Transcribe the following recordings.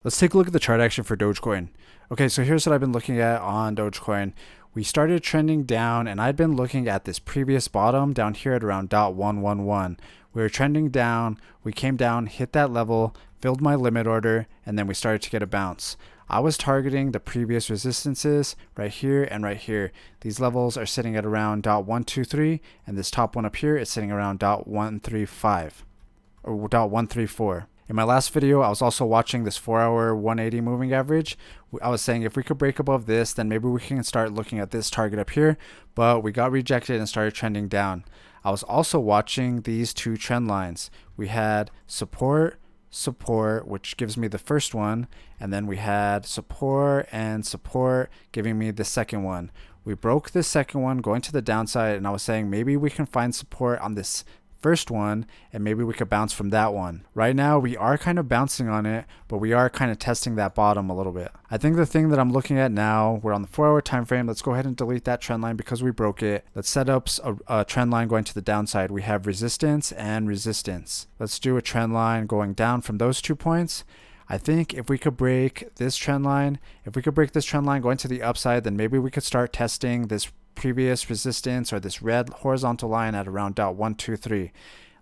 Let's take a look at the chart action for Dogecoin. Okay, so here's what I've been looking at on Dogecoin. We started trending down and I'd been looking at this previous bottom down here at around 0.111. We were trending down, we came down, hit that level, filled my limit order, and then we started to get a bounce. I was targeting the previous resistances right here and right here. These levels are sitting at around 0.123 and this top one up here is sitting around 0.135 or 0.134. In my last video, I was also watching this 4-hour 180 moving average. I was saying if we could break above this, then maybe we can start looking at this target up here, but we got rejected and started trending down. I was also watching these two trend lines. We had support, which gives me the first one, and then we had support and support giving me the second one. We broke this second one going to the downside, and I was saying maybe we can find support on this first one and maybe we could bounce from that one. Right now we are kind of bouncing on it, but we are kind of testing that bottom a little bit. I think the thing that I'm looking at now, we're on the 4-hour time frame. Let's go ahead and delete that trend line because we broke it. Let's set up a trend line going to the downside. We have resistance and resistance. Let's do a trend line going down from those 2 points. I think if we could break this trend line, going to the upside, then maybe we could start testing this previous resistance or this red horizontal line at around 0.123.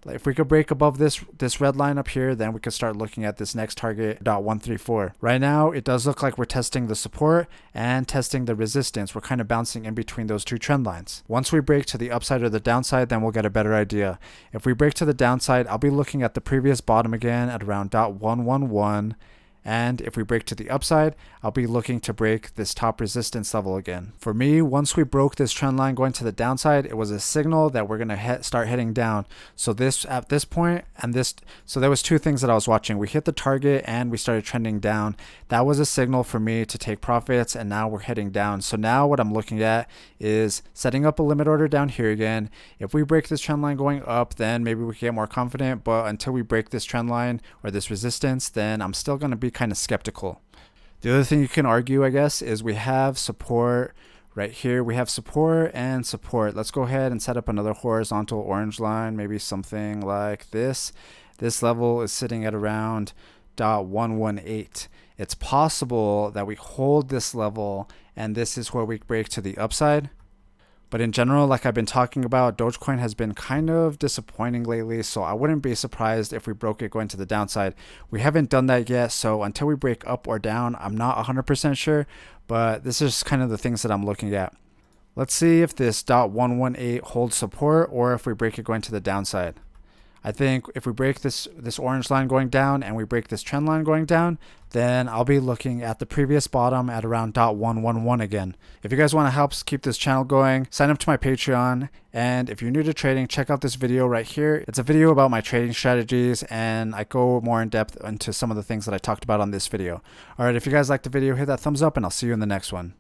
If we could break above this red line up here, then we could start looking at this next target 0.134. Right now it does look like we're testing the support and testing the resistance. We're kind of bouncing in between those two trend lines. Once we break to the upside or the downside, then we'll get a better idea. If we break to the downside, I'll be looking at the previous bottom again at around 0.111. And if we break to the upside, I'll be looking to break this top resistance level again. For me, once we broke this trend line going to the downside, it was a signal that we're going to start heading down. So at this point, so there was two things that I was watching. We hit the target and we started trending down. That was a signal for me to take profits, and now we're heading down. So now what I'm looking at is setting up a limit order down here again. If we break this trend line going up, then maybe we can get more confident, but until we break this trend line or this resistance, then I'm still going to be kind of skeptical. The other thing you can argue, I guess, is we have support right here. We have support and support. Let's go ahead and set up another horizontal orange line, maybe something like this. This level is sitting at around 0.118. It's possible that we hold this level and this is where we break to the upside. But in general, like I've been talking about, Dogecoin has been kind of disappointing lately, so I wouldn't be surprised if we broke it going to the downside. We haven't done that yet, so until we break up or down, I'm not 100% sure, but this is kind of the things that I'm looking at. Let's see if this 0.118 holds support or if we break it going to the downside. I think if we break this orange line going down and we break this trend line going down, then I'll be looking at the previous bottom at around 0.111 again. If you guys want to help keep this channel going, sign up to my Patreon. And if you're new to trading, check out this video right here. It's a video about my trading strategies, and I go more in depth into some of the things that I talked about on this video. All right, if you guys liked the video, hit that thumbs up and I'll see you in the next one.